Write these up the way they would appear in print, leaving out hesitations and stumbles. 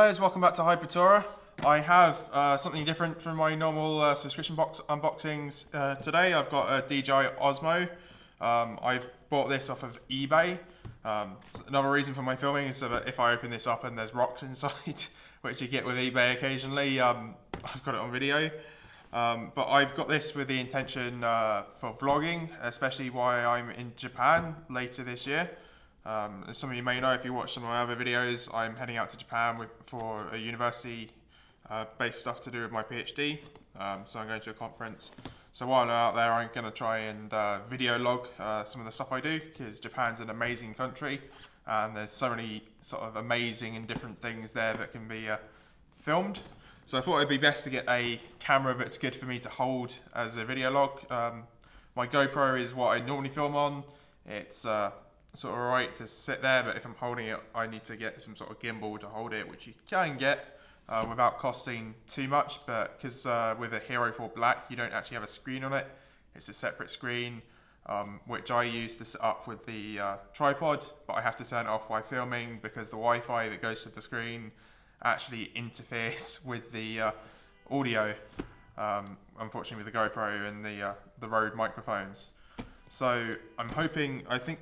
guys, welcome back to Hypertora. I have something different from my normal subscription box unboxings today. I've got a DJI OSMO. I bought this off of eBay. Another reason for my filming is so that if I open this up and there's rocks inside, which you get with eBay occasionally, I've got it on video. But I've got this with the intention for vlogging, especially while I'm in Japan later this year. As some of you may know, if you watch some of my other videos, I'm heading out to Japan for a university based stuff to do with my PhD. So I'm going to a conference. So while I'm out there, I'm going to try and video log some of the stuff I do, because Japan's an amazing country and there's so many sort of amazing and different things there that can be filmed. So I thought it'd be best to get a camera that's good for me to hold as a video log. My GoPro is what I normally film on. It's sort of alright to sit there, but if I'm holding it, I need to get some sort of gimbal to hold it, which you can get without costing too much, but because with a Hero 4 Black, you don't actually have a screen on it. It's a separate screen, which I use to set up with the tripod, but I have to turn it off while filming because the Wi-Fi that goes to the screen actually interferes with the audio, unfortunately with the GoPro and the Rode microphones. So I'm hoping, I think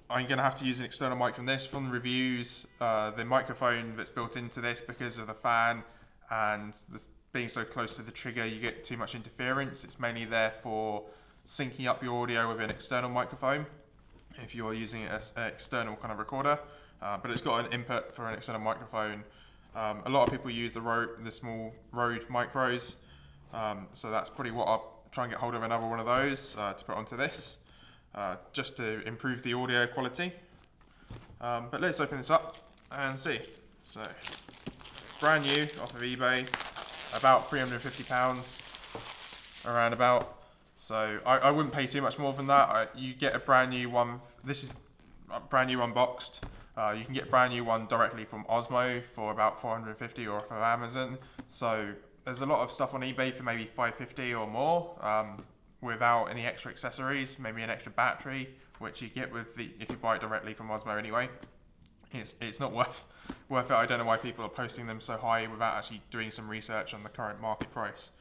I'm going to have to use an external mic from this. From the reviews, the microphone that's built into this, because of the fan and this being so close to the trigger, you get too much interference. It's mainly there for syncing up your audio with an external microphone if you're using it as an external kind of recorder, but it's got an input for an external microphone. A lot of people use the small Rode micros, so that's probably what I'll try and get hold of, another one of those to put onto this. Just to improve the audio quality. But let's open this up and see. So, brand new off of eBay, about £350, around about. So I wouldn't pay too much more than that. You get a brand new one. This is brand new unboxed. You can get a brand new one directly from Osmo for about £450 or off of Amazon. So there's a lot of stuff on eBay for maybe £550 or more. Without any extra accessories, maybe an extra battery, which you get with if you buy it directly from Osmo anyway. It's not worth it. I don't know why people are posting them so high without actually doing some research on the current market price.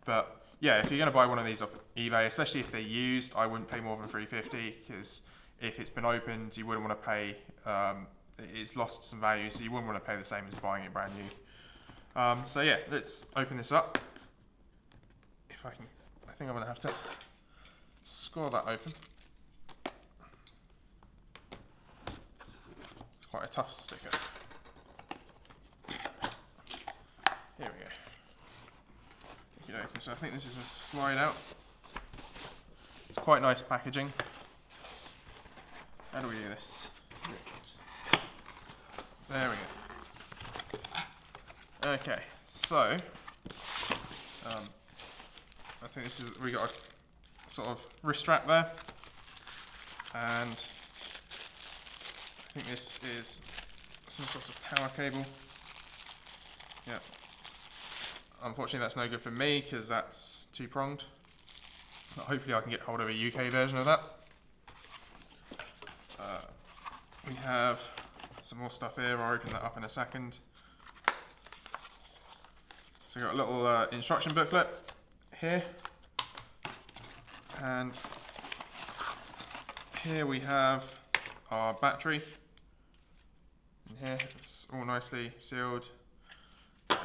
But yeah, if you're going to buy one of these off eBay, especially if they're used, I wouldn't pay more than $350, because if it's been opened, you wouldn't want to pay. It's lost some value, so you wouldn't want to pay the same as buying it brand new. So yeah, let's open this up. If I can. I think I'm going to have to score that open. It's quite a tough sticker. Here we go. So I think this is a slide out. It's quite nice packaging. How do we do this? There we go. Okay, so I think we got a sort of wrist strap there, and I think this is some sort of power cable. Yeah. Unfortunately, that's no good for me because that's two-pronged. But hopefully I can get hold of a UK version of that. We have some more stuff here. I'll open that up in a second. So we've got a little instruction booklet here, and here we have our battery. In here, it's all nicely sealed,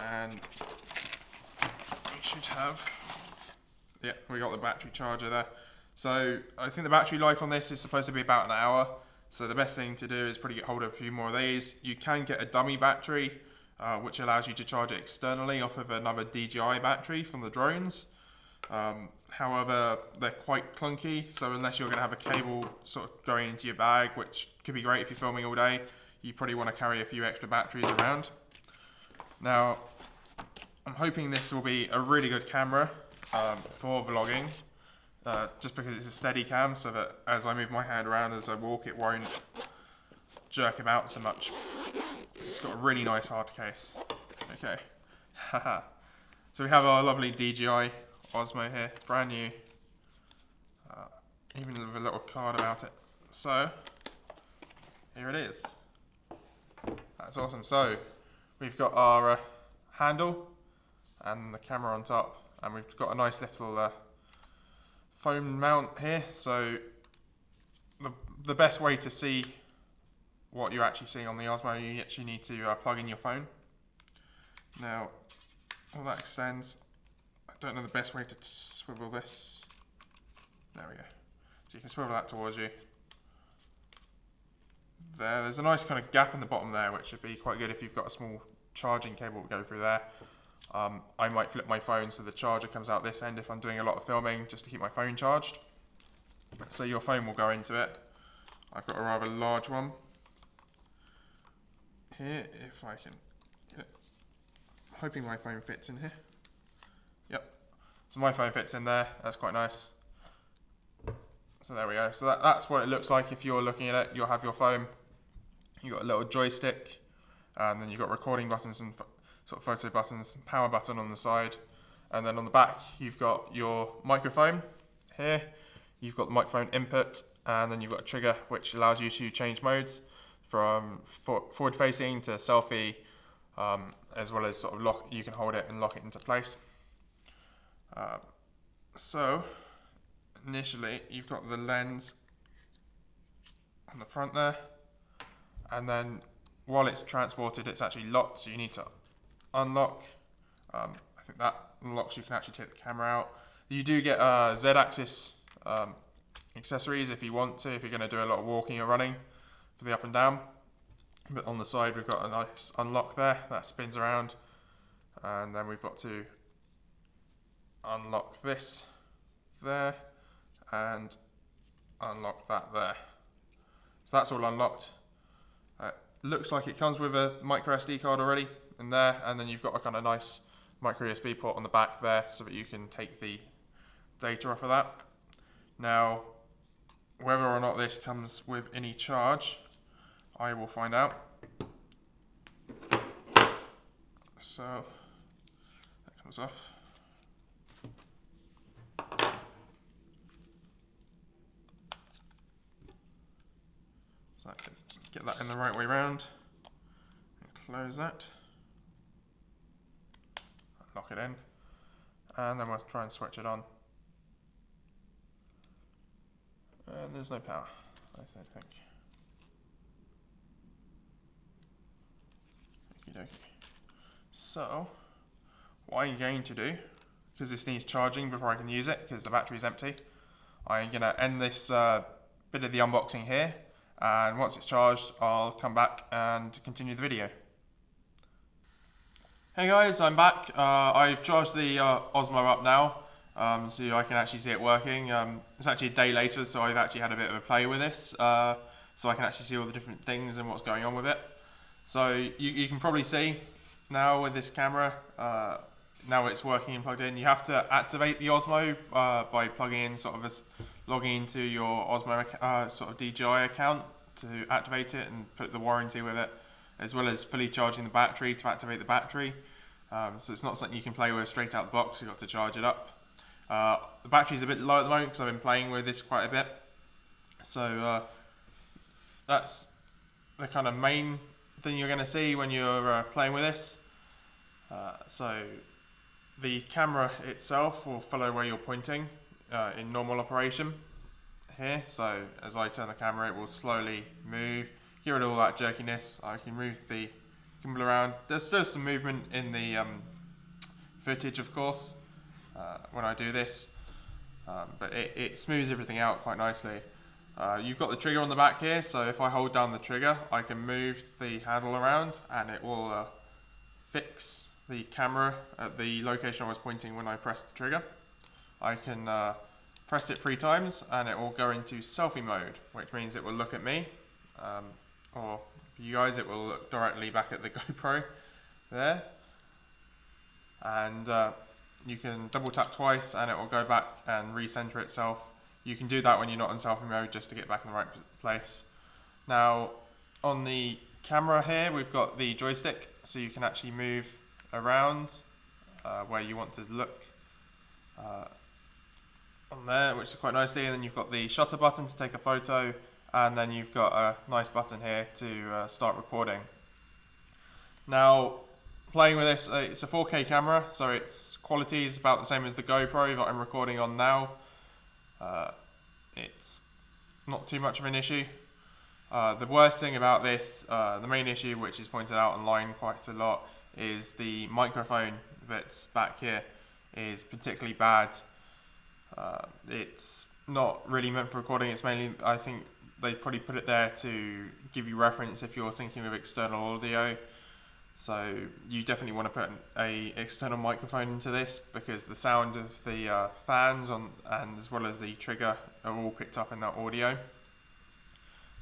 and we should have, yeah, we got the battery charger there. So I think the battery life on this is supposed to be about an hour. So the best thing to do is probably get hold of a few more of these. You can get a dummy battery, which allows you to charge it externally off of another DJI battery from the drones. However, they're quite clunky, so unless you're going to have a cable sort of going into your bag, which could be great if you're filming all day, you probably want to carry a few extra batteries around. Now, I'm hoping this will be a really good camera for vlogging, just because it's a steady cam, so that as I move my hand around as I walk, it won't jerk about so much. It's got a really nice hard case. Okay, haha. So we have our lovely DJI OSMO here, brand new, even with a little card about it. So here it is. That's awesome. So we've got our handle and the camera on top, and we've got a nice little phone mount here. So the best way to see what you're actually seeing on the Osmo, you actually need to plug in your phone. Now, all that extends. I don't know the best way to swivel this. There we go. So you can swivel that towards you. There's a nice kind of gap in the bottom there, which would be quite good if you've got a small charging cable to go through there. I might flip my phone so the charger comes out this end if I'm doing a lot of filming, just to keep my phone charged. So your phone will go into it. I've got a rather large one here, if I can get it. I'm hoping my phone fits in here. Yep. So my phone fits in there. That's quite nice. So there we go. So that's what it looks like if you're looking at it. You'll have your phone. You've got a little joystick, and then you've got recording buttons and sort of photo buttons, power button on the side, and then on the back you've got your microphone here. You've got the microphone input, and then you've got a trigger which allows you to change modes from forward facing to selfie, as well as sort of lock. You can hold it and lock it into place. So initially you've got the lens on the front there, and then while it's transported it's actually locked, so you need to unlock. I think that unlocks, you can actually take the camera out. You do get Z-axis accessories if you want to, if you're going to do a lot of walking or running for the up and down. But on the side we've got a nice unlock there that spins around, and then we've got to unlock this there and unlock that there. So that's all unlocked. Looks like it comes with a micro SD card already in there, and then you've got a kind of nice micro USB port on the back there so that you can take the data off of that. Now, whether or not this comes with any charge, I will find out. So that comes off. So I can get that in the right way round. Close that. Lock it in. And then we'll try and switch it on. And there's no power, I think. Okey-dokey. So, what I'm going to do, because this needs charging before I can use it, because the battery is empty, I'm going to end this bit of the unboxing here, and once it's charged, I'll come back and continue the video. Hey guys, I'm back. I've charged the Osmo up now, so I can actually see it working. It's actually a day later, so I've actually had a bit of a play with this, so I can actually see all the different things and what's going on with it. So you can probably see now with this camera, now it's working and plugged in. You have to activate the Osmo by plugging in, sort of logging into your Osmo sort of DJI account to activate it and put the warranty with it, as well as fully charging the battery to activate the battery. So it's not something you can play with straight out the box, you've got to charge it up. The battery's a bit low at the moment because I've been playing with this quite a bit. So that's the kind of main thing you're going to see when you're playing with this. So the camera itself will follow where you're pointing in normal operation here. So as I turn the camera, it will slowly move, get rid of all that jerkiness. I can move the gimbal around. There's still some movement in the footage, of course, when I do this, but it smooths everything out quite nicely. You've got the trigger on the back here, so if I hold down the trigger, I can move the handle around and it will fix the camera at the location I was pointing when I pressed the trigger. I can press it 3 times and it will go into selfie mode, which means it will look at me, or for you guys it will look directly back at the GoPro there. And you can double tap twice and it will go back and recenter itself. You can do that when you're not in selfie mode, just to get back in the right place. Now on the camera here we've got the joystick, so you can actually move around where you want to look on there, which is quite nicely. And then you've got the shutter button to take a photo, and then you've got a nice button here to start recording. Now playing with this, it's a 4K camera, so its quality is about the same as the GoPro that I'm recording on now. It's not too much of an issue. The worst thing about this, the main issue which is pointed out online quite a lot, is the microphone that's back here is particularly bad. It's not really meant for recording, it's mainly, I think they probably put it there to give you reference if you're syncing with external audio. So you definitely want to put a external microphone into this, because the sound of the fans and as well as the trigger are all picked up in that audio.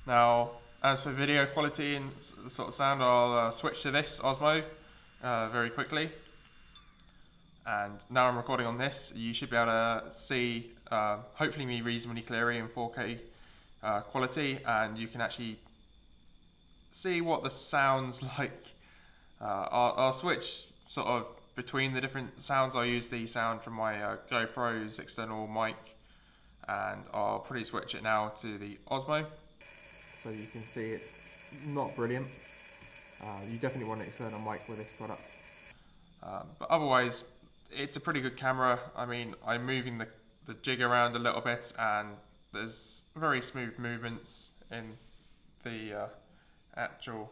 Now, as for video quality and the sort of sound, I'll switch to this Osmo very quickly. And now I'm recording on this, you should be able to see hopefully me reasonably clearly in 4K quality, and you can actually see what the sound's like. I'll switch sort of between the different sounds. I'll use the sound from my GoPro's external mic, and I'll probably switch it now to the Osmo. So you can see it's not brilliant. You definitely want an external mic with this product. But otherwise, it's a pretty good camera. I mean, I'm moving the jig around a little bit, and there's very smooth movements in the actual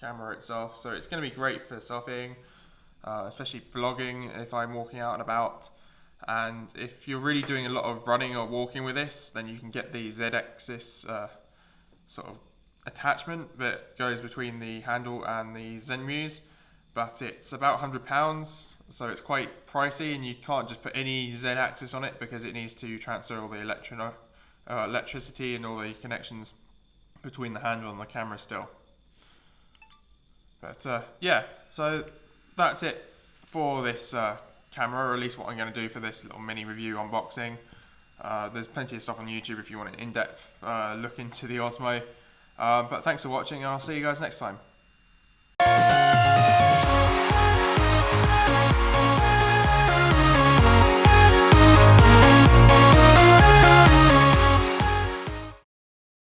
camera itself, so it's going to be great for selfieing, especially vlogging if I'm walking out and about. And if you're really doing a lot of running or walking with this, then you can get the Z-axis sort of attachment that goes between the handle and the Zenmuse, but it's about £100, so it's quite pricey, and you can't just put any Z-axis on it because it needs to transfer all the electricity and all the connections between the handle and the camera still. But yeah, so that's it for this camera, or at least what I'm going to do for this little mini review unboxing. There's plenty of stuff on YouTube if you want an in-depth look into the Osmo. But thanks for watching, and I'll see you guys next time.